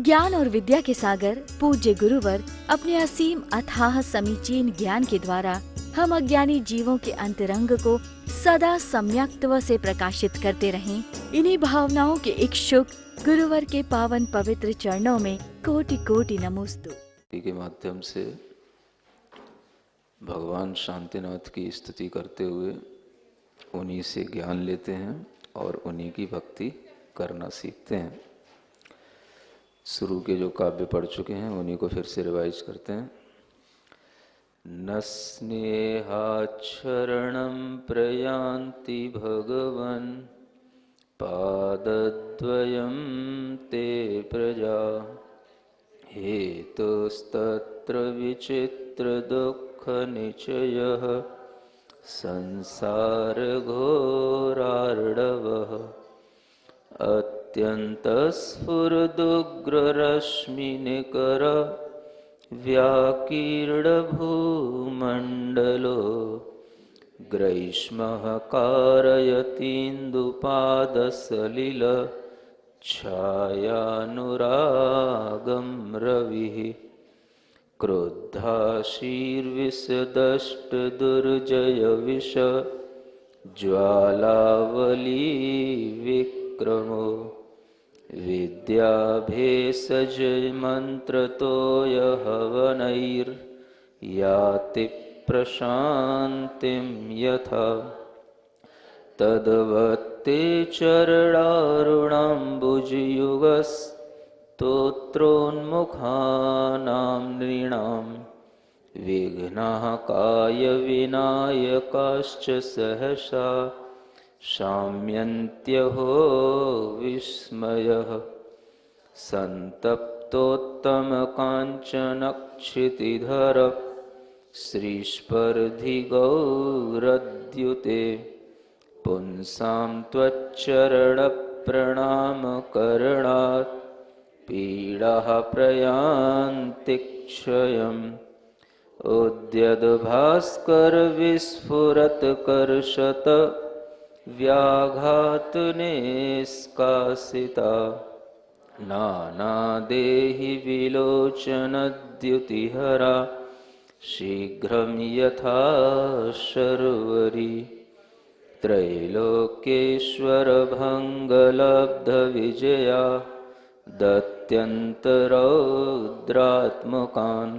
ज्ञान और विद्या के सागर पूज्य गुरुवर अपने असीम अथाह समीचीन ज्ञान के द्वारा हम अज्ञानी जीवों के अंतरंग को सदा सम्यक्त्व से प्रकाशित करते रहें। इन्हीं भावनाओं के इच्छुक गुरुवर के पावन पवित्र चरणों में कोटि कोटि नमोस्तु। के माध्यम से भगवान शांतिनाथ की स्तुति करते हुए उन्हीं से ज्ञान लेते हैं और उन्हीं की भक्ति करना सीखते हैं। शुरू के जो काव्य पढ़ चुके हैं उन्हीं को फिर से रिवाइज करते हैं। न स्नेहाच्छरणं प्रयान्ति भगवन् पादद्वयं ते प्रजा हेतुस्तत्र विचित्रदुःखनिचयः संसारघोरार्णवः अत्यन्तस्फुरदुग्ररश्मिनिकर व्याकीर्णभूमण्डलो ग्रैष्मः कारयतीन्दुपादसलिल छायानुरागं रविः क्रुद्धाशीर्विशदष्टदुर्जयविष ज्वालावली विक्रमो विद्याभेषजमन्त्रतोयहवनैर्याति प्रशान्तिं यथा तद्वत्ते चरणारुणाम्बुजयुगस्तोत्रोन्मुखानां नृणां विघ्नाः कायविनायकाश्च सहसा शाम्यन्त्यहो विस्मयः सन्तप्तोत्तमकाञ्चनक्षितिधर श्रीस्पर्धिगौरद्युते पुंसां त्वच्चरणप्रणामकरणात् पीडाः प्रयान्ति क्षयम् उद्यद्भास्करविस्फुरत्कर्षत व्याघातनिष्कासिता नानादेहि विलोचनद्युतिहरा शीघ्रं यथा शर्वरी त्रैलोक्येश्वरभङ्गलब्धविजया दत्यन्तरौद्रात्मकान्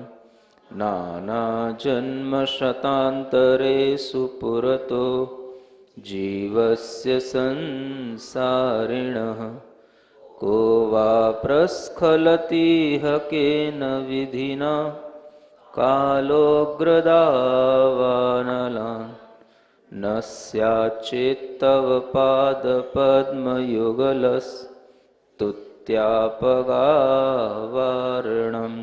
नानाजन्मशतान्तरेषु पुरतो जीवस्य संसारिणः को वा प्रस्खलतीह केन विधिना कालोऽग्रदावानलान् न स्याच्चेत्तव पादपद्मयुगलस्तुत्यापगावारणम्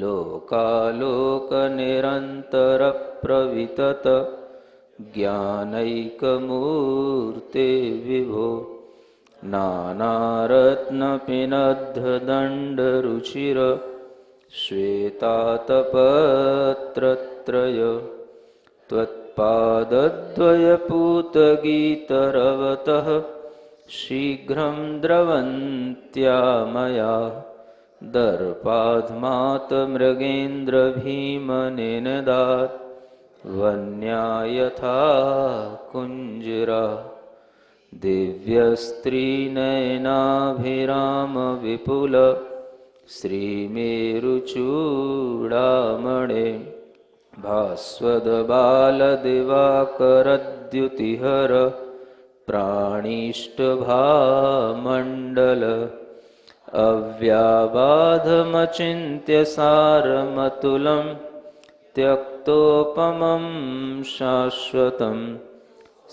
लोकालोकनिरन्तरप्रवितत ज्ञानैकमूर्ते विभो नानारत्नपिनद्धदण्डरुचिर श्वेतातपत्रत्रय त्वत्पादद्वयपूतगीतरवतः शीघ्रं द्रवन्त्या मया दर्पाद्मातमृगेन्द्रभीमनिनदात् वन्या यथा कुञ्जरा दिव्यस्त्रीनयनाभिरामविपुल श्रीमेरुचूडामणे भास्वदबालदिवाकरद्युतिहर प्राणिष्टभामण्डल अव्याबाधमचिन्त्य सारमतुलं त्यक्तोपमं शाश्वतं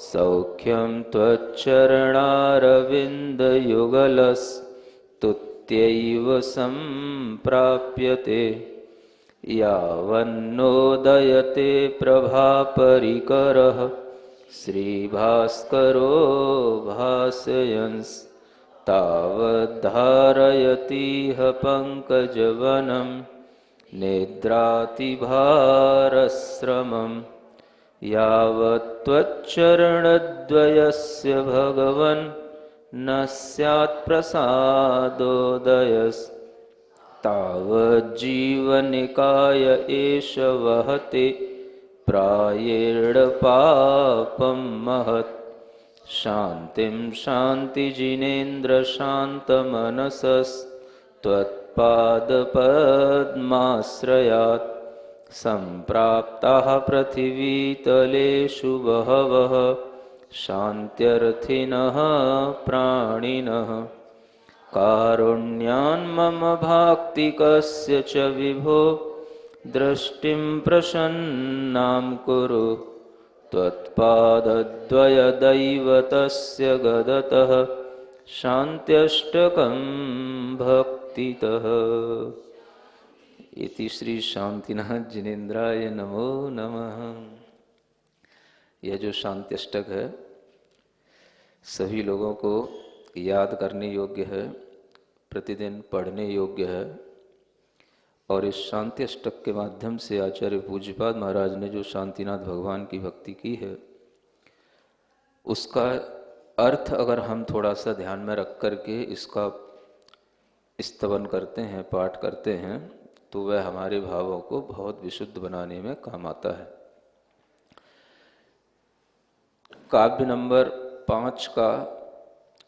सौख्यं त्वच्चरणारविन्दयुगलस्तुत्यैव सम्प्राप्यते यावन्नोदयते प्रभापरिकरः श्रीभास्करो भासयन्स् तावद्धारयतीह पङ्कजवनं निद्रातिभारश्रमं यावत्त्वच्चरणद्वयस्य भगवन् न स्यात् प्रसादोदयस् तावज्जीवनिकाय एष वहते प्रायेण पापं महत् शान्तिं शान्तिजिनेन्द्र शान्तमनसस्त्वत्पादपद्माश्रयात् सम्प्राप्ताः पृथिवीतलेषु बहवः शान्त्यर्थिनः प्राणिनः कारुण्यान्मम भाक्तिकस्य च विभो दृष्टिं प्रसन्नां कुरु त्वत्पादद्वयदैवतस्य गदतः शान्त्यष्टकं भक्तितः। इति श्री शांतिनाथ जिनेन्द्राय नमो नमः। यह जो शांत्यष्टक है सभी लोगों को याद करने योग्य है, प्रतिदिन पढ़ने योग्य है। और इस शांति अष्टक के माध्यम से आचार्य पूज्यपाद महाराज ने जो शांतिनाथ भगवान की भक्ति की है उसका अर्थ अगर हम थोड़ा सा ध्यान में रख करके इसका स्तवन करते हैं, पाठ करते हैं, तो वह हमारे भावों को बहुत विशुद्ध बनाने में काम आता है। काव्य नंबर 5 का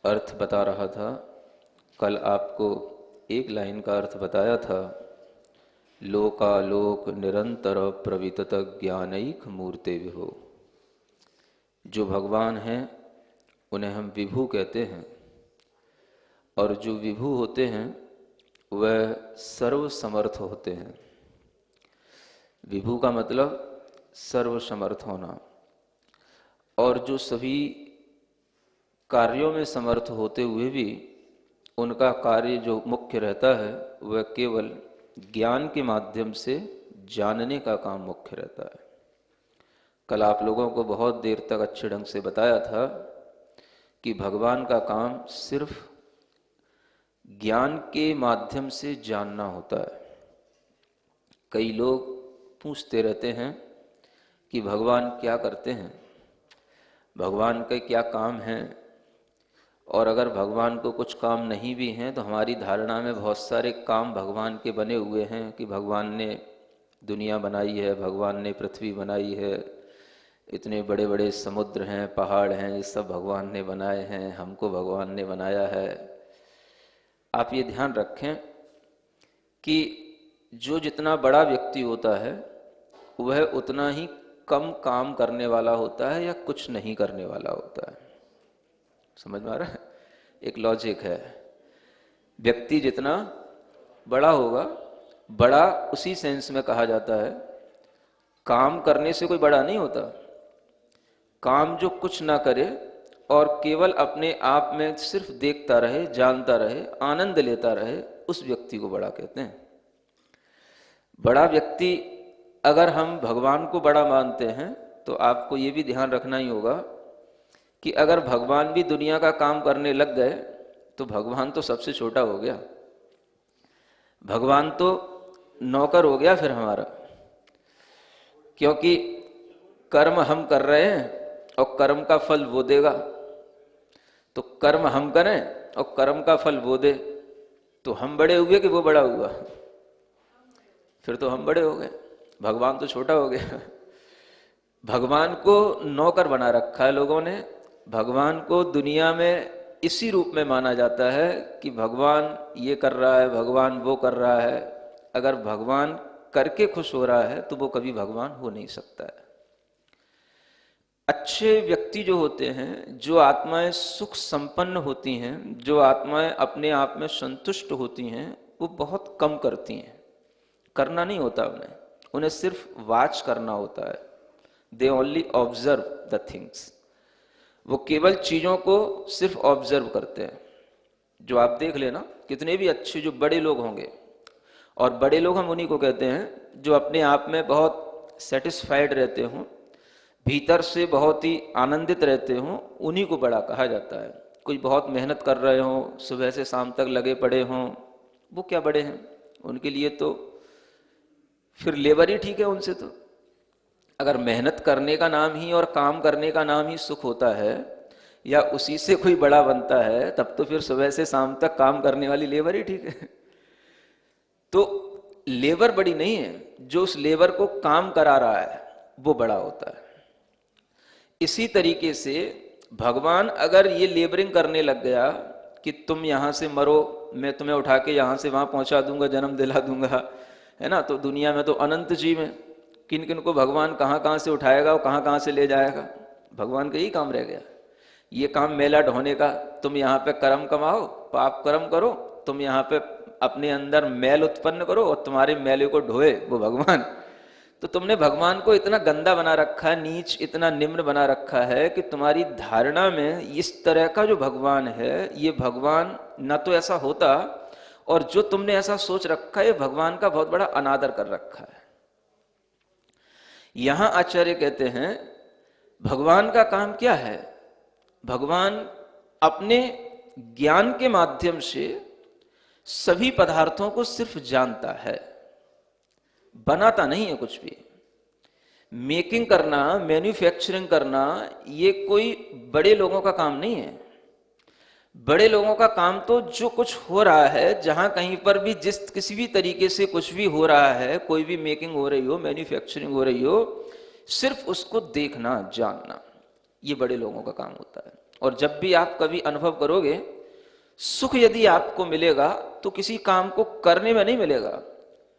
अर्थ बता रहा था। कल आपको एक लाइन का अर्थ बताया था, लोकालोक निरंतर प्रवितत ज्ञानैक मूर्ते विभो। जो भगवान हैं उन्हें हम विभु कहते हैं, और जो विभु होते हैं वह सर्वसमर्थ होते हैं। विभु का मतलब सर्वसमर्थ होना, और जो सभी कार्यों में समर्थ होते हुए भी उनका कार्य जो मुख्य रहता है वह केवल ज्ञान के माध्यम से जानने का काम मुख्य रहता है। कल आप लोगों को बहुत देर तक अच्छे ढंग से बताया था कि भगवान का काम सिर्फ ज्ञान के माध्यम से जानना होता है। कई लोग पूछते रहते हैं कि भगवान क्या करते हैं, भगवान के क्या काम हैं, और अगर भगवान को कुछ काम नहीं भी हैं तो हमारी धारणा में बहुत सारे काम भगवान के बने हुए हैं कि भगवान ने दुनिया बनाई है, भगवान ने पृथ्वी बनाई है, इतने बड़े बड़े समुद्र हैं, पहाड़ हैं, ये सब भगवान ने बनाए हैं, हमको भगवान ने बनाया है। आप ये ध्यान रखें कि जो जितना बड़ा व्यक्ति होता है वह उतना ही कम काम करने वाला होता है या कुछ नहीं करने वाला होता है। समझ में आ रहा है? एक लॉजिक है। व्यक्ति जितना बड़ा होगा, बड़ा उसी सेंस में कहा जाता है, काम करने से कोई बड़ा नहीं होता। काम जो कुछ ना करे और केवल अपने आप में सिर्फ देखता रहे, जानता रहे, आनंद लेता रहे, उस व्यक्ति को बड़ा कहते हैं। बड़ा व्यक्ति अगर हम भगवान को बड़ा मानते हैं तो आपको ये भी ध्यान रखना ही होगा कि अगर भगवान भी दुनिया का काम करने लग गए तो भगवान तो सबसे छोटा हो गया, भगवान तो नौकर हो गया फिर हमारा। क्योंकि कर्म हम कर रहे हैं और कर्म का फल वो देगा। तो कर्म हम करें और कर्म का फल वो दे, तो हम बड़े हुए कि वो बड़ा हुआ? फिर तो हम बड़े हो गए, भगवान तो छोटा हो गया। भगवान को नौकर बना रखा है लोगों ने। भगवान को दुनिया में इसी रूप में माना जाता है कि भगवान ये कर रहा है, भगवान वो कर रहा है। अगर भगवान करके खुश हो रहा है तो वो कभी भगवान हो नहीं सकता है। अच्छे व्यक्ति जो होते हैं, जो आत्माएं सुख संपन्न होती हैं, जो आत्माएं अपने आप में संतुष्ट होती हैं, वो बहुत कम करती हैं। करना नहीं होता उन्हें सिर्फ वाच करना होता है। They only observe the things. वो केवल चीजों को सिर्फ ऑब्जर्व करते हैं। जो आप देख लेना, कितने भी अच्छे जो बड़े लोग होंगे, और बड़े लोग हम उन्हीं को कहते हैं जो अपने आप में बहुत सेटिस्फाइड रहते हों, भीतर से बहुत ही आनंदित रहते हों, उन्हीं को बड़ा कहा जाता है। कोई बहुत मेहनत कर रहे हों, सुबह से शाम तक लगे पड़े हों, वो क्या बड़े हैं? उनके लिए तो फिर लेबर ही ठीक है उनसे। तो अगर मेहनत करने का नाम ही और काम करने का नाम ही सुख होता है, या उसी से कोई बड़ा बनता है, तब तो फिर सुबह से शाम तक काम करने वाली लेबर ही ठीक है। तो लेबर बड़ी नहीं है, जो उस लेबर को काम करा रहा है वो बड़ा होता है। इसी तरीके से भगवान अगर ये लेबरिंग करने लग गया कि तुम यहां से मरो, मैं तुम्हें उठा के यहां से वहां पहुंचा दूंगा, जन्म दिला दूंगा, है ना, तो दुनिया में तो अनंत जीव है, किन किन को भगवान कहां कहां से उठाएगा और कहां कहां से ले जाएगा। भगवान का यही काम रह गया, ये काम मेला ढोने का। तुम यहाँ पे कर्म कमाओ, पाप कर्म करो, तुम यहाँ पे अपने अंदर मैल उत्पन्न करो और तुम्हारे मैले को ढोए वो भगवान। तो तुमने भगवान को इतना गंदा बना रखा है, नीच, इतना निम्न बना रखा है कि तुम्हारी धारणा में इस तरह का जो भगवान है, ये भगवान न तो ऐसा होता, और जो तुमने ऐसा सोच रखा है, ये भगवान का बहुत बड़ा अनादर कर रखा है। यहां आचार्य कहते हैं भगवान का काम क्या है? भगवान अपने ज्ञान के माध्यम से सभी पदार्थों को सिर्फ जानता है, बनाता नहीं है कुछ भी। मेकिंग करना, मैन्युफैक्चरिंग करना, ये कोई बड़े लोगों का काम नहीं है। बड़े लोगों का काम तो जो कुछ हो रहा है, जहां कहीं पर भी जिस किसी भी तरीके से कुछ भी हो रहा है, कोई भी मेकिंग हो रही हो, मैन्युफैक्चरिंग हो रही हो, सिर्फ उसको देखना, जानना, ये बड़े लोगों का काम होता है। और जब भी आप कभी अनुभव करोगे, सुख यदि आपको मिलेगा तो किसी काम को करने में नहीं मिलेगा,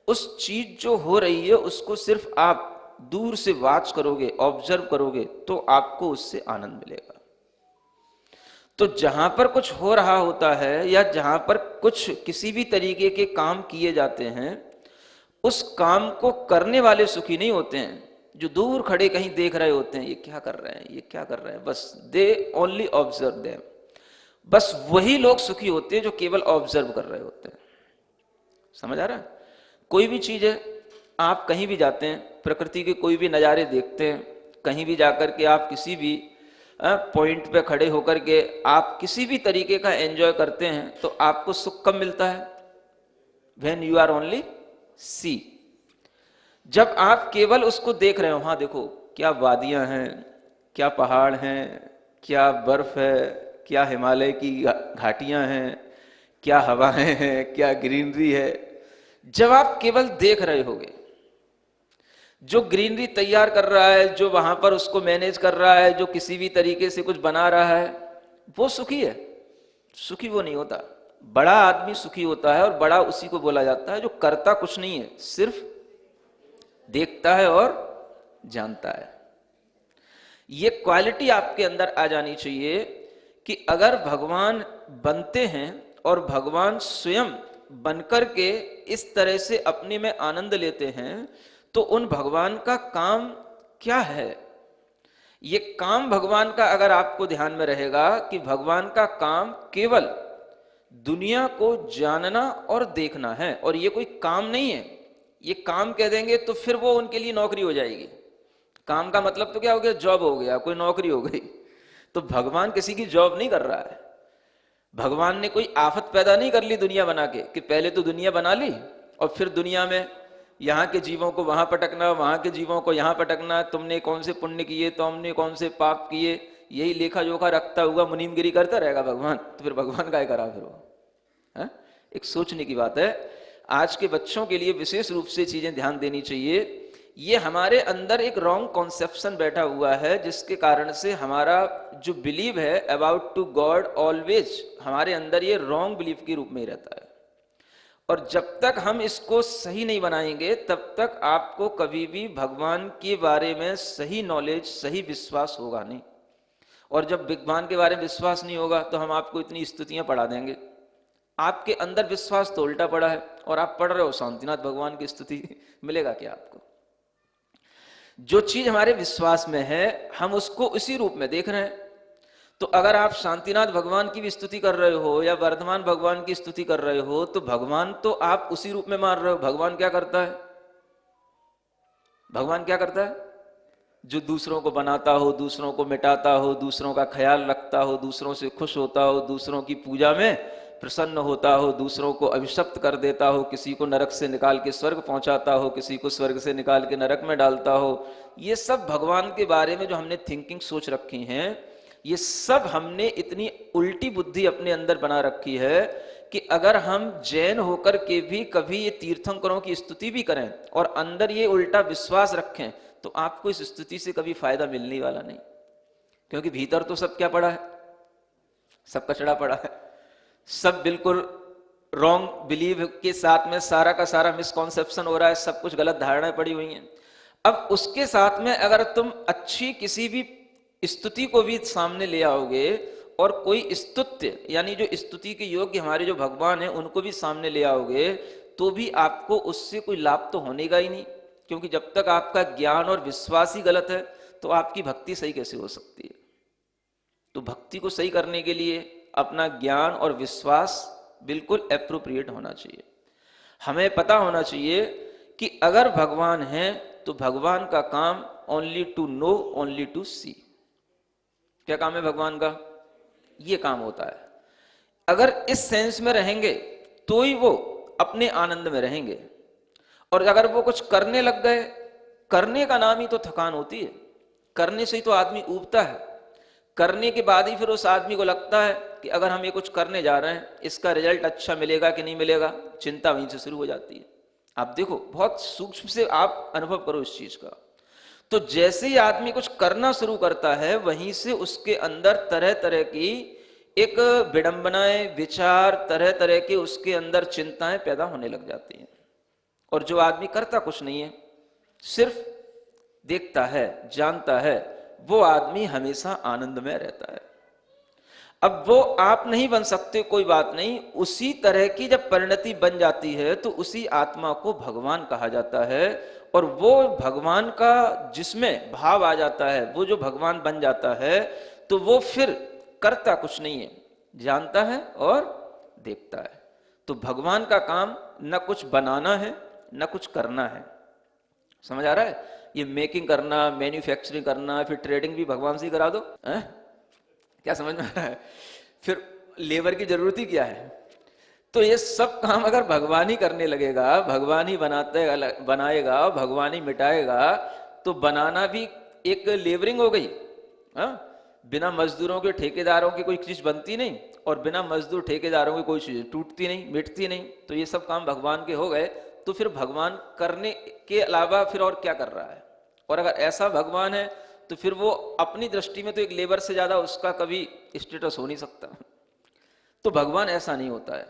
उस चीज जो हो रही है उसको सिर्फ आप दूर से वॉच करोगे, ऑब्जर्व करोगे, तो आपको उससे आनंद मिलेगा। तो जहां पर कुछ हो रहा होता है या जहां पर कुछ किसी भी तरीके के काम किए जाते हैं, उस काम को करने वाले सुखी नहीं होते हैं, जो दूर खड़े कहीं देख रहे होते हैं, ये क्या कर रहे हैं, ये क्या कर रहे हैं, बस दे ओनली ऑब्जर्व देम। बस वही लोग सुखी होते हैं जो केवल ऑब्जर्व कर रहे होते हैं। समझ आ रहा है? कोई भी चीज है, आप कहीं भी जाते हैं, प्रकृति के कोई भी नज़ारे देखते हैं, कहीं भी जाकर के आप किसी भी पॉइंट पे खड़े होकर के आप किसी भी तरीके का एंजॉय करते हैं, तो आपको सुख कब मिलता है? व्हेन यू आर ओनली सी। जब आप केवल उसको देख रहे हो, हाँ देखो क्या वादियां हैं, क्या पहाड़ हैं, क्या बर्फ है, क्या हिमालय की घाटियां हैं, क्या हवाएं हैं, क्या ग्रीनरी है, जब आप केवल देख रहे होगे, जो ग्रीनरी तैयार कर रहा है, जो वहां पर उसको मैनेज कर रहा है, जो किसी भी तरीके से कुछ बना रहा है, वो सुखी है। सुखी वो नहीं होता। बड़ा आदमी सुखी होता है, और बड़ा उसी को बोला जाता है जो करता कुछ नहीं है, सिर्फ देखता है और जानता है। ये क्वालिटी आपके अंदर आ जानी चाहिए कि अगर भगवान बनते हैं और भगवान स्वयं बनकर के इस तरह से अपने में आनंद लेते हैं, तो उन भगवान का काम क्या है? ये काम भगवान का अगर आपको ध्यान में रहेगा कि भगवान का काम केवल दुनिया को जानना और देखना है, और ये कोई काम नहीं है। ये काम कह देंगे तो फिर वो उनके लिए नौकरी हो जाएगी। काम का मतलब तो क्या हो गया? जॉब हो गया, कोई नौकरी हो गई। तो भगवान किसी की जॉब नहीं कर रहा है। भगवान ने कोई आफत पैदा नहीं कर ली दुनिया बना के, कि पहले तो दुनिया बना ली और फिर दुनिया में यहाँ के जीवों को वहां पटकना, वहां के जीवों को यहाँ पटकना, तुमने कौन से पुण्य किए, तो हमने कौन से पाप किए, यही लेखा जोखा रखता हुआ मुनीमगिरी करता रहेगा भगवान। तो फिर भगवान काय करा फिर वो? है? एक सोचने की बात है। आज के बच्चों के लिए विशेष रूप से चीजें ध्यान देनी चाहिए। ये हमारे अंदर एक रॉन्ग कॉन्सेप्शन बैठा हुआ है, जिसके कारण से हमारा जो बिलीव है अबाउट टू गॉड ऑलवेज हमारे अंदर ये रॉन्ग बिलीव के रूप में ही रहता है। और जब तक हम इसको सही नहीं बनाएंगे, तब तक आपको कभी भी भगवान के बारे में सही नॉलेज, सही विश्वास होगा नहीं। और जब भगवान के बारे में विश्वास नहीं होगा, तो हम आपको इतनी स्तुतियां पढ़ा देंगे, आपके अंदर विश्वास तो उल्टा पड़ा है, और आप पढ़ रहे हो शांतिनाथ भगवान की स्तुति, मिलेगा क्या आपको? जो चीज हमारे विश्वास में है, हम उसको उसी रूप में देख रहे हैं। तो अगर आप शांतिनाथ भगवान की भी स्तुति कर रहे हो या वर्धमान भगवान की स्तुति कर रहे हो, तो भगवान तो आप उसी रूप में मान रहे हो। भगवान क्या करता है? भगवान क्या करता है? जो दूसरों को बनाता हो, दूसरों को मिटाता हो, दूसरों का ख्याल रखता हो, दूसरों से खुश होता हो, दूसरों की पूजा में प्रसन्न होता हो, दूसरों को अभिशप्त कर देता हो, किसी को नरक से निकाल के स्वर्ग पहुंचाता हो, किसी को स्वर्ग से निकाल के नरक में डालता हो। ये सब भगवान के बारे में जो हमने थिंकिंग सोच रखी हैं, ये सब हमने इतनी उल्टी बुद्धि अपने अंदर बना रखी है कि अगर हम जैन होकर के भी कभी ये तीर्थंकरों की स्तुति भी करें और अंदर ये उल्टा विश्वास रखें तो आपको इस स्तुति से कभी फायदा मिलने वाला नहीं, क्योंकि भीतर तो सब क्या पड़ा है, सब कचड़ा पड़ा है, सब बिल्कुल रॉन्ग बिलीव के साथ में सारा का सारा मिसकॉन्सेप्शन हो रहा है, सब कुछ गलत धारणाएं पड़ी हुई हैं। अब उसके साथ में अगर तुम अच्छी किसी भी स्तुति को भी सामने ले आओगे और कोई स्तुत्य यानी जो स्तुति के योग्य हमारे जो भगवान हैं उनको भी सामने ले आओगे तो भी आपको उससे कोई लाभ तो होनेगा ही नहीं, क्योंकि जब तक आपका ज्ञान और विश्वास ही गलत है तो आपकी भक्ति सही कैसे हो सकती है। तो भक्ति को सही करने के लिए अपना ज्ञान और विश्वास बिल्कुल एप्रोप्रिएट होना चाहिए। हमें पता होना चाहिए कि अगर भगवान है तो भगवान का काम only to know, only to see. क्या काम है भगवान का? ये काम होता है। अगर इस सेंस में रहेंगे तो ही वो अपने आनंद में रहेंगे, और अगर वो कुछ करने लग गए, करने का नाम ही तो थकान होती है, करने से ही तो आदमी ऊबता है, करने के बाद ही फिर उस आदमी को लगता है कि अगर हम ये कुछ करने जा रहे हैं इसका रिजल्ट अच्छा मिलेगा कि नहीं मिलेगा, चिंता वहीं से शुरू हो जाती है। आप देखो, बहुत सूक्ष्म से आप अनुभव करो इस चीज का। तो जैसे ही आदमी कुछ करना शुरू करता है वहीं से उसके अंदर तरह तरह की एक विडंबनाएं, विचार, तरह तरह के उसके अंदर चिंताएं पैदा होने लग जाती हैं। और जो आदमी करता कुछ नहीं है, सिर्फ देखता है, जानता है, वो आदमी हमेशा आनंद में रहता है। अब वो आप नहीं बन सकते, कोई बात नहीं, उसी तरह की जब परिणति बन जाती है तो उसी आत्मा को भगवान कहा जाता है। और वो भगवान का जिसमें भाव आ जाता है, वो जो भगवान बन जाता है, तो वो फिर करता कुछ नहीं है, जानता है और देखता है। तो भगवान का काम न कुछ बनाना है न कुछ करना है। समझ आ रहा है? ये मेकिंग करना, मैन्युफैक्चरिंग करना, फिर ट्रेडिंग भी भगवान से ही करा दो, क्या समझ में आ रहा है? फिर लेबर की जरूरत ही क्या है? तो ये सब काम अगर भगवान ही करने लगेगा, भगवान ही बनाएगा, भगवान ही मिटाएगा, तो बनाना भी एक लेबरिंग हो गई। बिना मजदूरों के, ठेकेदारों की कोई चीज बनती नहीं, और बिना मजदूर ठेकेदारों की कोई चीज टूटती नहीं, मिटती नहीं। तो ये सब काम भगवान के हो गए, तो फिर भगवान करने के अलावा फिर और क्या कर रहा है? और अगर ऐसा भगवान है तो फिर वो अपनी दृष्टि में तो एक लेबर से ज्यादा उसका कभी स्टेटस हो नहीं सकता। तो भगवान ऐसा नहीं होता है।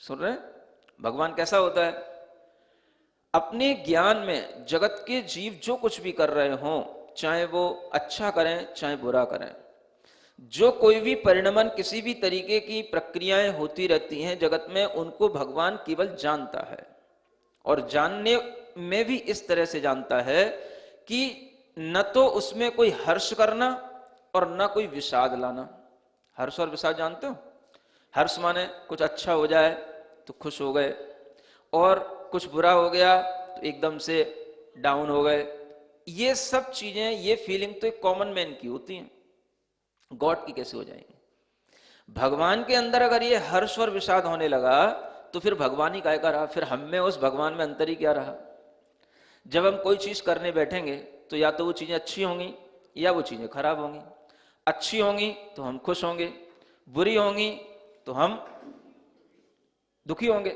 सुन रहे हैं? भगवान कैसा होता है? अपने ज्ञान में जगत के जीव जो कुछ भी कर रहे हों, चाहे वो अच्छा करें चाहे बुरा करें, जो कोई भी परिणमन, किसी भी तरीके की प्रक्रियाएं होती रहती हैं जगत में, उनको भगवान केवल जानता है। और जानने में भी इस तरह से जानता है कि न तो उसमें कोई हर्ष करना और न कोई विषाद लाना। हर्ष और विषाद जानते हो? हर्ष माने कुछ अच्छा हो जाए तो खुश हो गए, और कुछ बुरा हो गया तो एकदम से डाउन हो गए। ये सब चीजें, ये फीलिंग तो एक कॉमन मैन की होती हैं, गॉड की कैसे हो जाएंगी? भगवान के अंदर अगर ये हर्ष और विषाद होने लगा तो फिर भगवान ही काय का रहा? फिर हम में उस भगवान में अंतर ही क्या रहा? जब हम कोई चीज करने बैठेंगे तो या तो वो चीजें अच्छी होंगी या वो चीजें खराब होंगी। अच्छी होंगी तो हम खुश होंगे, बुरी होंगी तो हम दुखी होंगे।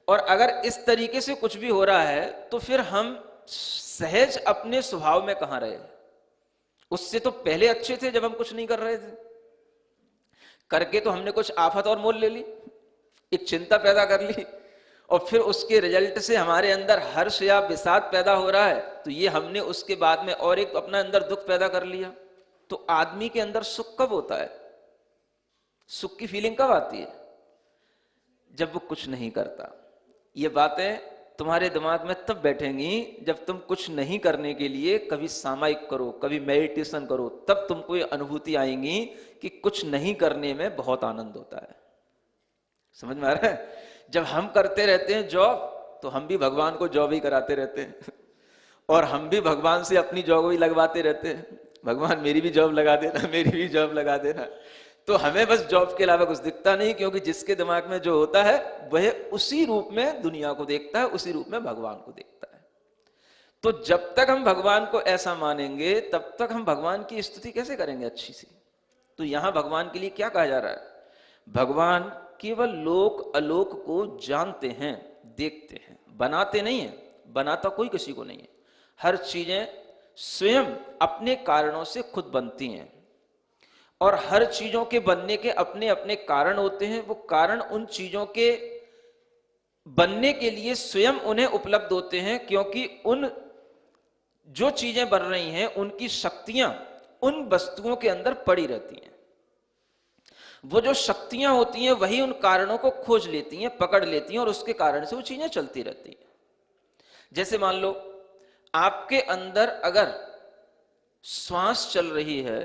और अगर इस तरीके से कुछ भी हो रहा है तो फिर हम सहज अपने स्वभाव में कहां रहे? उससे तो पहले अच्छे थे जब हम कुछ नहीं कर रहे थे। करके तो हमने कुछ आफत और मोल ले ली, एक चिंता पैदा कर ली, और फिर उसके रिजल्ट से हमारे अंदर हर्ष या विषाद पैदा हो रहा है, तो ये हमने उसके बाद में और एक अपना अंदर दुख पैदा कर लिया। तो आदमी के अंदर सुख कब होता है? सुख की फीलिंग कब आती है? जब वो कुछ नहीं करता। ये बातें तुम्हारे दिमाग में तब बैठेंगी जब तुम कुछ नहीं करने के लिए कभी सामायिक करो, कभी मेडिटेशन करो, तब तुमको ये अनुभूति आएंगी कि कुछ नहीं करने में बहुत आनंद होता है। समझ में आ रहा है? जब हम करते रहते हैं जॉब, तो हम भी भगवान को जॉब ही कराते रहते हैं, और हम भी भगवान से अपनी जॉब ही लगवाते रहते हैं, भगवान मेरी भी जॉब लगा देना, मेरी भी जॉब लगा देना। तो हमें बस जॉब के अलावा कुछ दिखता नहीं, क्योंकि जिसके दिमाग में जो होता है वह उसी रूप में दुनिया को देखता है, उसी रूप में भगवान को देखता है। तो जब तक हम भगवान को ऐसा मानेंगे तब तक हम भगवान की स्तुति कैसे करेंगे अच्छी सी? तो यहां भगवान के लिए क्या कहा जा रहा है? भगवान केवल लोक अलोक को जानते हैं, देखते हैं, बनाते नहीं है। बनाता कोई किसी को नहीं है। हर चीजें स्वयं अपने कारणों से खुद बनती हैं और हर चीजों के बनने के अपने अपने कारण होते हैं। वो कारण उन चीजों के बनने के लिए स्वयं उन्हें उपलब्ध होते हैं, क्योंकि उन जो चीजें बन रही हैं उनकी शक्तियां उन वस्तुओं के अंदर पड़ी रहती हैं। वो जो शक्तियां होती हैं वही उन कारणों को खोज लेती हैं, पकड़ लेती हैं और उसके कारण से वो चीजें चलती रहती हैं। जैसे मान लो आपके अंदर अगर श्वास चल रही है,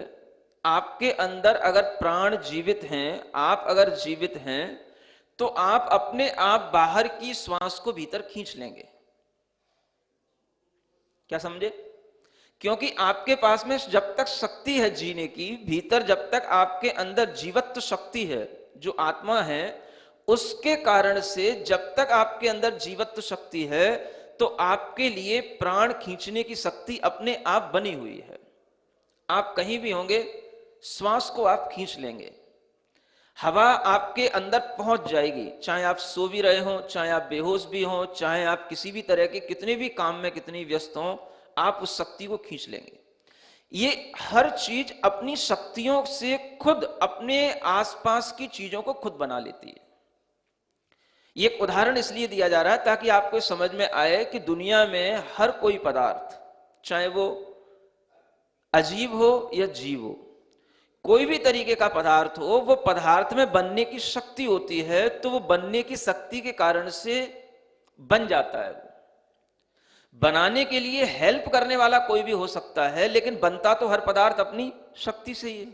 आपके अंदर अगर प्राण जीवित हैं, आप अगर जीवित हैं, तो आप अपने आप बाहर की श्वास को भीतर खींच लेंगे। क्या समझे? क्योंकि आपके पास में जब तक शक्ति है जीने की, भीतर जब तक आपके अंदर जीवत्व शक्ति है, जो आत्मा है, उसके कारण से जब तक आपके अंदर जीवत्व शक्ति है तो आपके लिए प्राण खींचने की शक्ति अपने आप बनी हुई है। आप कहीं भी होंगे, श्वास को आप खींच लेंगे, हवा आपके अंदर पहुंच जाएगी। चाहे आप सो भी रहे हो, चाहे आप बेहोश भी हो, चाहे आप किसी भी तरह के कितने भी काम में कितनी व्यस्त हो, आप उस शक्ति को खींच लेंगे। ये हर चीज अपनी शक्तियों से खुद अपने आसपास की चीजों को खुद बना लेती है। ये एक उदाहरण इसलिए दिया जा रहा है ताकि आपको समझ में आए कि दुनिया में हर कोई पदार्थ, चाहे वो अजीब हो या जीव हो, कोई भी तरीके का पदार्थ हो, वो पदार्थ में बनने की शक्ति होती है, तो वो बनने की शक्ति के कारण से बन जाता है। बनाने के लिए हेल्प करने वाला कोई भी हो सकता है, लेकिन बनता तो हर पदार्थ अपनी शक्ति से ही है।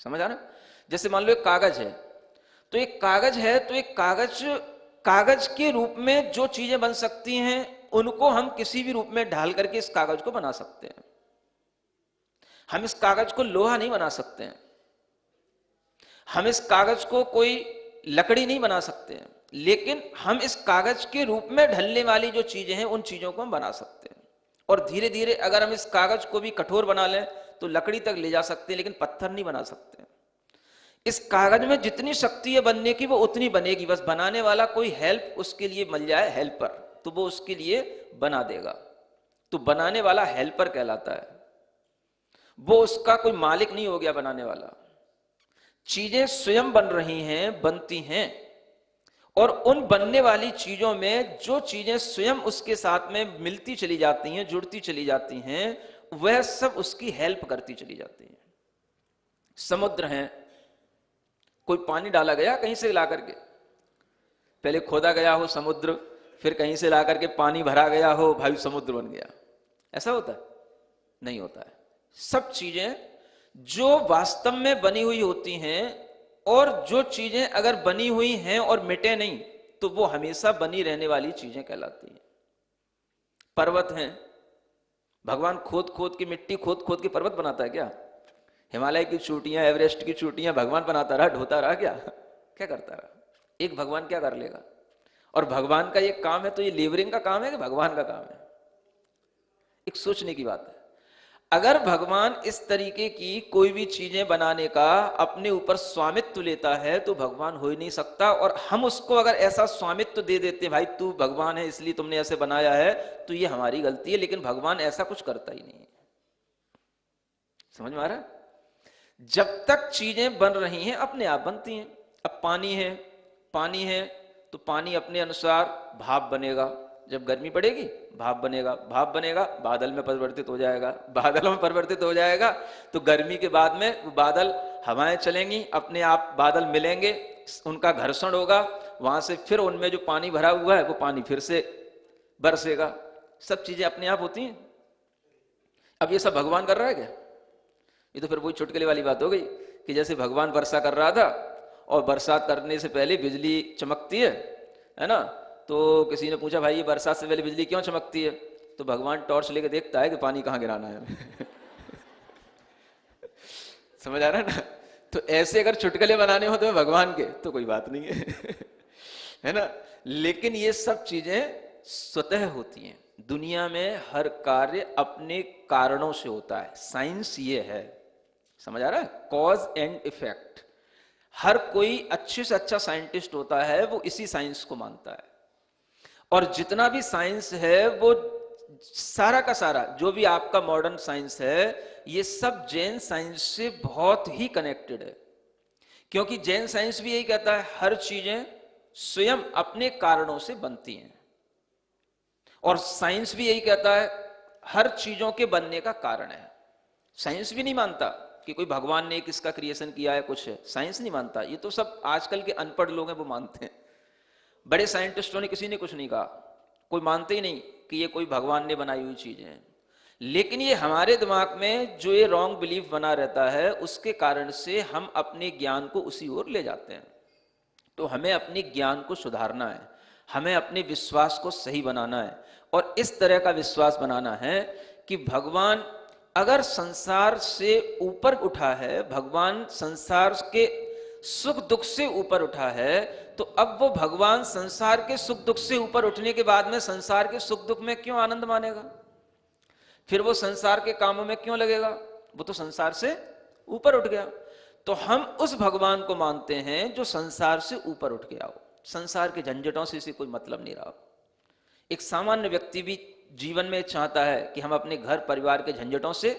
समझ आ रहा? जैसे मान लो एक कागज है, तो एक कागज है तो एक कागज के रूप में जो चीजें बन सकती हैं उनको हम किसी भी रूप में ढाल करके इस कागज को बना सकते हैं। हम इस कागज को लोहा नहीं बना सकते हैं, हम इस कागज को कोई लकड़ी नहीं बना सकते हैं, लेकिन हम इस कागज के रूप में ढलने वाली जो चीजें हैं उन चीजों को हम बना सकते हैं। और धीरे धीरे अगर हम इस कागज को भी कठोर बना लें तो लकड़ी तक ले जा सकते हैं, लेकिन पत्थर नहीं बना सकते। इस कागज में जितनी शक्ति है बनने की वो उतनी बनेगी, बस बनाने वाला कोई हेल्प उसके लिए मिल जाए, हेल्पर, तो वो उसके लिए बना देगा। तो बनाने वाला हेल्पर कहलाता है, वो उसका कोई मालिक नहीं हो गया बनाने वाला। चीजें स्वयं बन रही हैं, बनती हैं, और उन बनने वाली चीजों में जो चीजें स्वयं उसके साथ में मिलती चली जाती हैं, जुड़ती चली जाती हैं, वह सब उसकी हेल्प करती चली जाती हैं। समुद्र है, कोई पानी डाला गया कहीं से ला करके, पहले खोदा गया हो समुद्र, फिर कहीं से ला करके पानी भरा गया हो, भाई समुद्र बन गया, ऐसा होता है? नहीं होता है। सब चीजें जो वास्तव में बनी हुई होती हैं, और जो चीजें अगर बनी हुई हैं और मिटे नहीं, तो वो हमेशा बनी रहने वाली चीजें कहलाती हैं। पर्वत हैं, भगवान खोद खोद की मिट्टी खोद खोद के पर्वत बनाता है क्या? हिमालय की चोटियां, एवरेस्ट की चोटियां भगवान बनाता रहा, ढोता रहा क्या? क्या करता रहा? एक भगवान क्या कर लेगा? और भगवान का ये काम है तो ये लेबरिंग का काम है कि भगवान का काम है? एक सोचने की बात है। अगर भगवान इस तरीके की कोई भी चीजें बनाने का अपने ऊपर स्वामित्व लेता है तो भगवान हो ही नहीं सकता। और हम उसको अगर ऐसा स्वामित्व दे देते, भाई तू भगवान है इसलिए तुमने ऐसे बनाया है, तो ये हमारी गलती है। लेकिन भगवान ऐसा कुछ करता ही नहीं है। समझ में आ रहा है? जब तक चीजें बन रही हैं अपने आप बनती हैं। अब पानी है तो पानी अपने अनुसार भाप बनेगा, जब गर्मी पड़ेगी भाप बनेगा, भाप बनेगा बादल में परिवर्तित हो जाएगा, बादलों में परिवर्तित हो जाएगा, तो गर्मी के बाद में वो बादल, हवाएं चलेंगी, अपने आप बादल मिलेंगे, उनका घर्षण होगा, वहां से फिर उनमें जो पानी भरा हुआ है वो पानी फिर से बरसेगा। सब चीजें अपने आप होती हैं। अब ये सब भगवान कर रहा है क्या? ये तो फिर वही चुटकुले वाली बात हो गई कि जैसे भगवान वर्षा कर रहा था और बरसात करने से पहले बिजली चमकती है ना, तो किसी ने पूछा भाई ये बरसात से पहले बिजली क्यों चमकती है? तो भगवान टॉर्च लेके देखता है कि पानी कहाँ गिराना है। समझ आ रहा है ना? तो ऐसे अगर चुटकुले बनाने हो तो भगवान के, तो कोई बात नहीं है। है ना? लेकिन ये सब चीजें स्वतः होती हैं। दुनिया में हर कार्य अपने कारणों से होता है। साइंस ये है, समझ आ रहा है? Cause and effect. हर कोई अच्छे से अच्छा साइंटिस्ट होता है वो इसी साइंस को मानता है। और जितना भी साइंस है वो सारा का सारा जो भी आपका मॉडर्न साइंस है ये सब जैन साइंस से बहुत ही कनेक्टेड है। क्योंकि जैन साइंस भी यही कहता है हर चीजें स्वयं अपने कारणों से बनती हैं, और साइंस भी यही कहता है हर चीजों के बनने का कारण है। साइंस भी नहीं मानता कि कोई भगवान ने किसका क्रिएशन किया है, कुछ है, साइंस नहीं मानता। ये तो सब आजकल के अनपढ़ लोग हैं वो मानते हैं। बड़े साइंटिस्टों ने किसी ने कुछ नहीं कहा, कोई मानते ही नहीं कि ये कोई भगवान ने बनाई हुई चीजें हैं। लेकिन ये हमारे दिमाग में जो ये रॉन्ग बिलीफ बना रहता है उसके कारण से हम अपने ज्ञान को उसी ओर ले जाते हैं। तो हमें अपने ज्ञान को सुधारना है, हमें अपने विश्वास को सही बनाना है, और इस तरह का विश्वास बनाना है कि भगवान अगर संसार से ऊपर उठा है, भगवान संसार के सुख दुख से ऊपर उठा है, तो अब वो भगवान संसार के सुख दुख से ऊपर उठने के बाद में संसार के सुख दुख में क्यों आनंद मानेगा? फिर वो संसार के कामों में क्यों लगेगा? वो तो संसार से ऊपर उठ गया। तो हम उस भगवान को मानते हैं जो संसार से ऊपर उठ गया हो, संसार के झंझटों से इसे कोई मतलब नहीं रहा। एक सामान्य व्यक्ति भी जीवन में चाहता है कि हम अपने घर परिवार के झंझटों से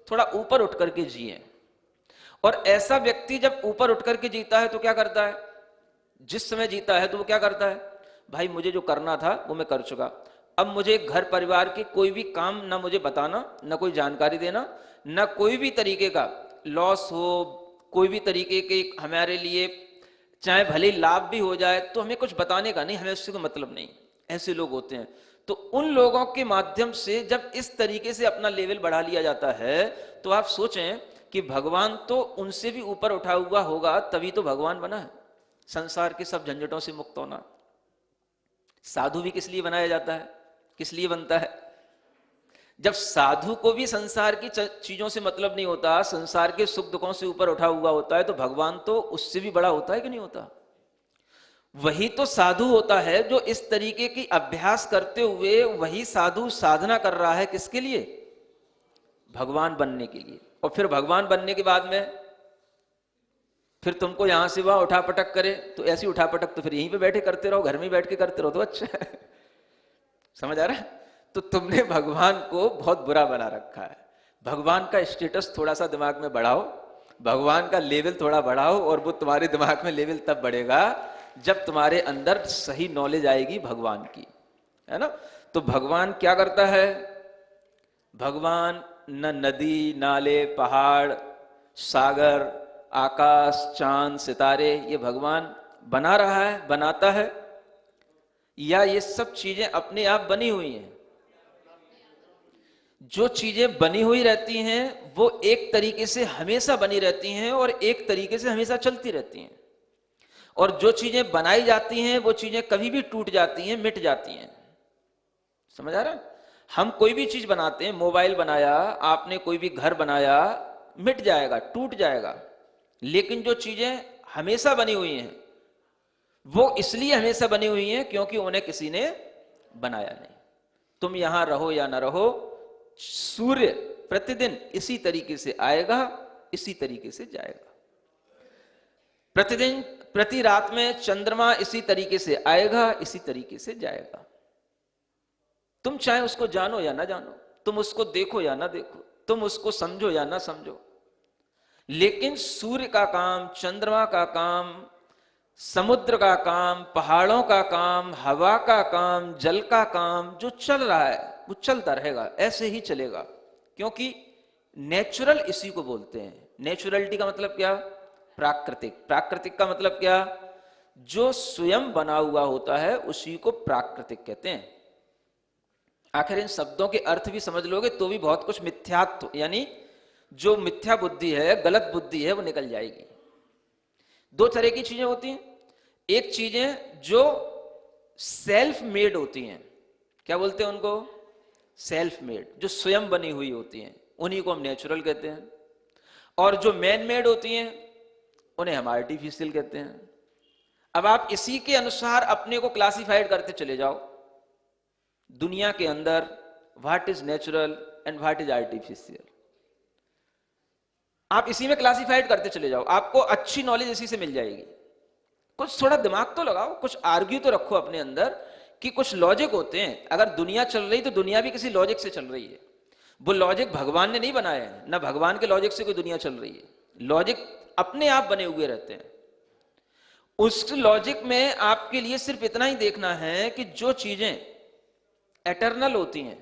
थोड़ा ऊपर उठ करके जिए। और ऐसा व्यक्ति जब ऊपर उठ करके जीता है तो क्या करता है? जिस समय जीता है तो वो क्या करता है? भाई मुझे जो करना था वो मैं कर चुका, अब मुझे घर परिवार के कोई भी काम ना मुझे बताना, ना कोई जानकारी देना, ना कोई भी तरीके का लॉस हो, कोई भी तरीके के हमारे लिए चाहे भले लाभ भी हो जाए तो हमें कुछ बताने का नहीं, हमें उससे कोई मतलब नहीं। ऐसे लोग होते हैं। तो उन लोगों के माध्यम से जब इस तरीके से अपना लेवल बढ़ा लिया जाता है तो आप सोचें कि भगवान तो उनसे भी ऊपर उठा हुआ होगा, तभी तो भगवान बना है, संसार के सब झंझटों से मुक्त होना। साधु भी किस लिए बनाया जाता है, किस लिए बनता है? जब साधु को भी संसार की चीजों से मतलब नहीं होता, संसार के सुख दुखों से ऊपर उठा हुआ होता है, तो भगवान तो उससे भी बड़ा होता है कि नहीं होता? वही तो साधु होता है जो इस तरीके की अभ्यास करते हुए वही साधु साधना कर रहा है, किसके लिए? भगवान बनने के लिए। और फिर भगवान बनने के बाद में फिर तुमको यहां से वहां उठापटक करे तो ऐसी उठापटक तो फिर यहीं पे बैठे करते रहो, घर में बैठ के करते रहो तो अच्छा है। समझ आ रहा है? तो तुमने भगवान को बहुत बुरा बना रखा है। भगवान का स्टेटस थोड़ा सा दिमाग में बढ़ाओ, भगवान का लेवल थोड़ा बढ़ाओ, और वो तुम्हारे दिमाग में लेवल तब बढ़ेगा जब तुम्हारे अंदर सही नॉलेज आएगी भगवान की, है ना? तो भगवान क्या करता है? भगवान न नदी नाले पहाड़ सागर आकाश चांद सितारे ये भगवान बना रहा है, बनाता है, या ये सब चीजें अपने आप बनी हुई हैं? जो चीजें बनी हुई रहती हैं वो एक तरीके से हमेशा बनी रहती हैं और एक तरीके से हमेशा चलती रहती हैं, और जो चीजें बनाई जाती हैं वो चीजें कभी भी टूट जाती हैं, मिट जाती हैं। समझ आ रहा है? हम कोई भी चीज बनाते हैं, मोबाइल बनाया आपने, कोई भी घर बनाया, मिट जाएगा, टूट जाएगा। लेकिन जो चीजें हमेशा बनी हुई हैं वो इसलिए हमेशा बनी हुई हैं क्योंकि उन्हें किसी ने बनाया नहीं। तुम यहां रहो या ना रहो, सूर्य प्रतिदिन इसी तरीके से आएगा, इसी तरीके से जाएगा। प्रतिदिन प्रति रात में चंद्रमा इसी तरीके से आएगा, इसी तरीके से जाएगा। तुम चाहे उसको जानो या ना जानो, तुम उसको देखो या ना देखो, तुम उसको समझो या ना समझो, लेकिन सूर्य का काम, चंद्रमा का काम, समुद्र का काम, पहाड़ों का काम, हवा का काम, जल का काम जो चल रहा है वो चलता रहेगा, ऐसे ही चलेगा। क्योंकि नेचुरल इसी को बोलते हैं। नेचुरलिटी का मतलब क्या? प्राकृतिक। प्राकृतिक का मतलब क्या? जो स्वयं बना हुआ होता है उसी को प्राकृतिक कहते हैं। आखिर इन शब्दों के अर्थ भी समझ लोगे तो भी बहुत कुछ मिथ्यात्व, यानी जो मिथ्या बुद्धि है, गलत बुद्धि है, वो निकल जाएगी। दो तरह की चीजें होती हैं। एक चीजें जो सेल्फ मेड होती हैं, क्या बोलते हैं उनको? सेल्फ मेड, जो स्वयं बनी हुई होती हैं, उन्हीं को हम नेचुरल कहते हैं। और जो मैन मेड होती हैं उन्हें हम आर्टिफिशियल कहते हैं। अब आप इसी के अनुसार अपने को क्लासिफाइड करते चले जाओ दुनिया के अंदर, what is natural and what is artificial. आप इसी में क्लासिफाइड करते चले जाओ, आपको अच्छी नॉलेज इसी से मिल जाएगी। कुछ थोड़ा दिमाग तो लगाओ, कुछ आर्ग्यू तो रखो अपने अंदर कि कुछ लॉजिक होते हैं। अगर दुनिया चल रही तो दुनिया भी किसी लॉजिक से चल रही है। वो लॉजिक भगवान ने नहीं बनाया है, ना भगवान के लॉजिक से कोई दुनिया चल रही है। लॉजिक अपने आप बने हुए रहते हैं। उस लॉजिक में आपके लिए सिर्फ इतना ही देखना है कि जो चीजें एटर्नल होती हैं,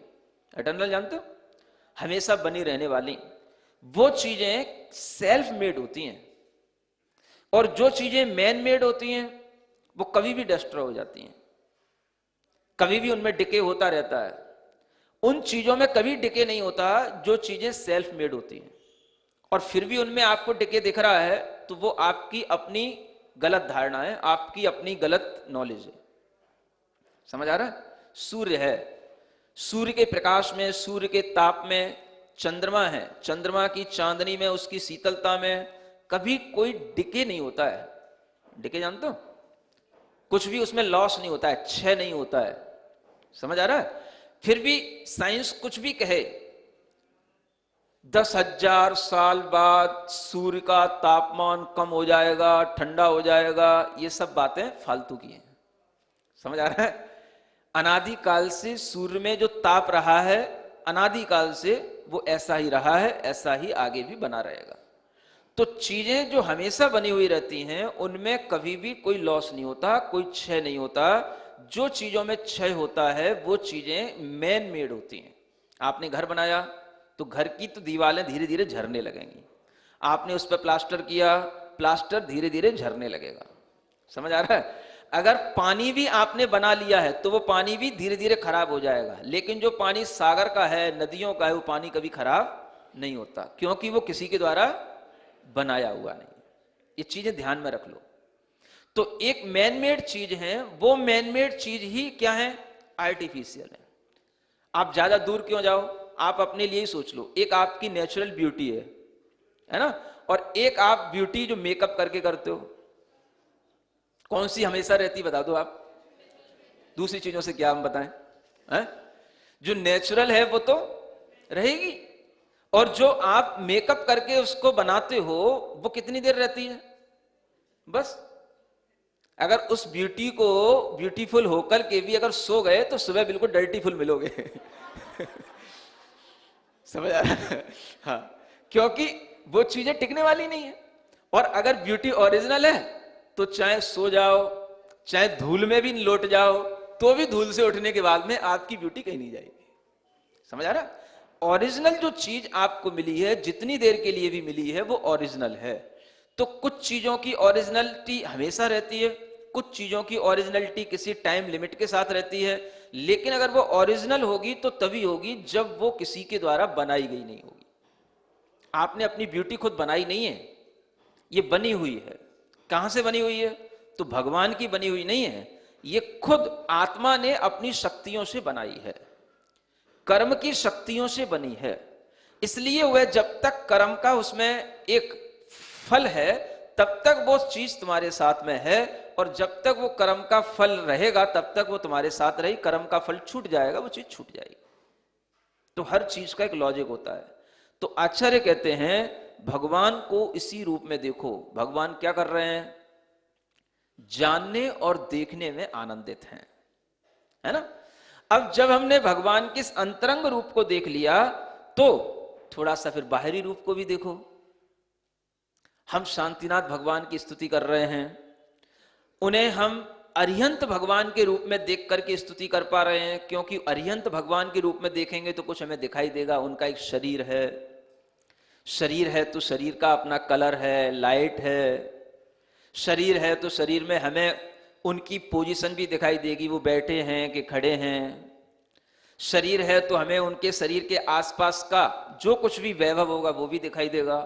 एटर्नल जानते हो, हमेशा बनी रहने वाली, वो चीजें सेल्फ मेड होती हैं। और जो चीजें मैन मेड होती हैं वो कभी भी डिस्ट्रॉय हो जाती हैं, कभी भी उनमें डिके होता रहता है। उन चीजों में कभी डिके नहीं होता जो चीजें सेल्फ मेड होती हैं। और फिर भी उनमें आपको डिके दिख रहा है तो वो आपकी अपनी गलत धारणा है, आपकी अपनी गलत नॉलेज है। समझ आ रहा है? सूर्य है, सूर्य के प्रकाश में, सूर्य के ताप में, चंद्रमा है, चंद्रमा की चांदनी में, उसकी शीतलता में कभी कोई डिके नहीं होता है। डिके जानते हो? कुछ भी उसमें लॉस नहीं होता है, क्षय नहीं होता है। समझ आ रहा है? फिर भी साइंस कुछ भी कहे, 10,000 साल बाद सूर्य का तापमान कम हो जाएगा, ठंडा हो जाएगा, ये सब बातें फालतू की हैं। समझ आ रहा है? अनादिकाल से सूर्य में जो ताप रहा है, अनादिकाल से वो ऐसा ही रहा है, ऐसा ही आगे भी बना रहेगा। तो चीजें जो हमेशा बनी हुई रहती हैं उनमें कभी भी कोई लॉस नहीं होता, कोई क्षय नहीं होता। जो चीजों में क्षय होता है वो चीजें मैन मेड होती हैं। आपने घर बनाया तो घर की तो दीवारें धीरे धीरे झरने लगेंगी। आपने उस पर प्लास्टर किया, प्लास्टर धीरे धीरे झरने लगेगा। समझ आ रहा है? अगर पानी भी आपने बना लिया है तो वो पानी भी धीरे धीरे खराब हो जाएगा। लेकिन जो पानी सागर का है, नदियों का है, वो पानी कभी खराब नहीं होता, क्योंकि वो किसी के द्वारा बनाया हुआ नहीं। ये चीजें ध्यान में रख लो। तो एक मैन मेड चीज है, वो मैन मेड चीज ही क्या है? आर्टिफिशियल है। आप ज्यादा दूर क्यों जाओ? आप अपने लिए ही सोच लो। एक आपकी नेचुरल ब्यूटी है ना, और एक आप ब्यूटी जो मेकअप करके करते हो, कौन सी हमेशा रहती बता दो आप? दूसरी चीजों से क्या हम बताएं? है? जो नेचुरल है वो तो रहेगी, और जो आप मेकअप करके उसको बनाते हो वो कितनी देर रहती है? बस। अगर उस ब्यूटी को ब्यूटीफुल होकर के भी अगर सो गए तो सुबह बिल्कुल डर्टीफुल मिलोगे। समझ आ रहा है? हाँ, क्योंकि वो चीजें टिकने वाली नहीं है। और अगर ब्यूटी ओरिजिनल है तो चाहे सो जाओ, चाहे धूल में भी लौट जाओ, तो भी धूल से उठने के बाद में आपकी ब्यूटी कहीं नहीं जाएगी। समझ आ रहा? ओरिजिनल जो चीज आपको मिली है, जितनी देर के लिए भी मिली है, वो ओरिजिनल है। तो कुछ चीजों की ओरिजिनलिटी हमेशा रहती है, कुछ चीजों की ओरिजिनलिटी किसी टाइम लिमिट के साथ रहती है। लेकिन अगर वो ओरिजिनल होगी तो तभी होगी जब वो किसी के द्वारा बनाई गई नहीं होगी। आपने अपनी ब्यूटी खुद बनाई नहीं है, ये बनी हुई है। कहां से बनी हुई है? तो भगवान की बनी हुई नहीं है, ये खुद आत्मा ने अपनी शक्तियों से बनाई है, कर्म की शक्तियों से बनी है। इसलिए वह जब तक कर्म का उसमें एक फल है तब तक वो चीज तुम्हारे साथ में है, और जब तक वो कर्म का फल रहेगा तब तक वो तुम्हारे साथ रही। कर्म का फल छूट जाएगा, वो चीज छूट जाएगी। तो हर चीज का एक लॉजिक होता है। तो आचार्य कहते हैं भगवान को इसी रूप में देखो। भगवान क्या कर रहे हैं? जानने और देखने में आनंदित हैं, है ना। अब जब हमने भगवान के इस अंतरंग रूप को देख लिया तो थोड़ा सा फिर बाहरी रूप को भी देखो। हम शांतिनाथ भगवान की स्तुति कर रहे हैं, उन्हें हम अरिहंत भगवान के रूप में देख करके स्तुति कर पा रहे हैं, क्योंकि अरिहंत भगवान के रूप में देखेंगे तो कुछ हमें दिखाई देगा। उनका एक शरीर है, शरीर है तो शरीर का अपना कलर है, लाइट है। शरीर है तो शरीर में हमें उनकी पोजीशन भी दिखाई देगी, वो बैठे हैं कि खड़े हैं। शरीर है तो हमें उनके शरीर के आसपास का जो कुछ भी वैभव होगा वो भी दिखाई देगा।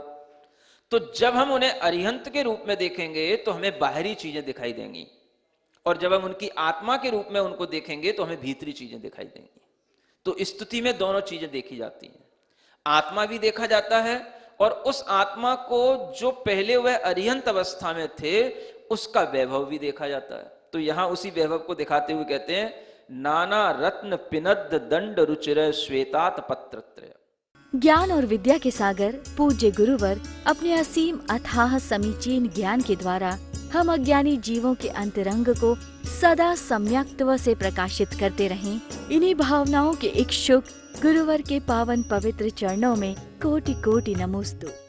तो जब हम उन्हें अरिहंत के रूप में देखेंगे तो हमें बाहरी चीजें दिखाई देंगी, और जब हम उनकी आत्मा के रूप में उनको देखेंगे तो हमें भीतरी चीजें दिखाई देंगी। तो स्तुति में दोनों चीजें देखी जाती हैं, आत्मा भी देखा जाता है, और उस आत्मा को जो पहले वह अरिहंत अवस्था में थे उसका वैभव भी देखा जाता है। तो यहां उसी वैभव को दिखाते हुए कहते हैं नाना रत्न पिनद दंड रुचिर श्वेतात पत्रत्रय। ज्ञान और विद्या के सागर पूज्य गुरुवर अपने असीम अथाह समीचीन ज्ञान के द्वारा हम अज्ञानी जीवों के अंतरंग को सदा सम्यक्त्व से प्रकाशित करते रहें। इन्हीं भावनाओं के इच्छुक गुरुवर के पावन पवित्र चरणों में कोटि कोटि नमोस्तु।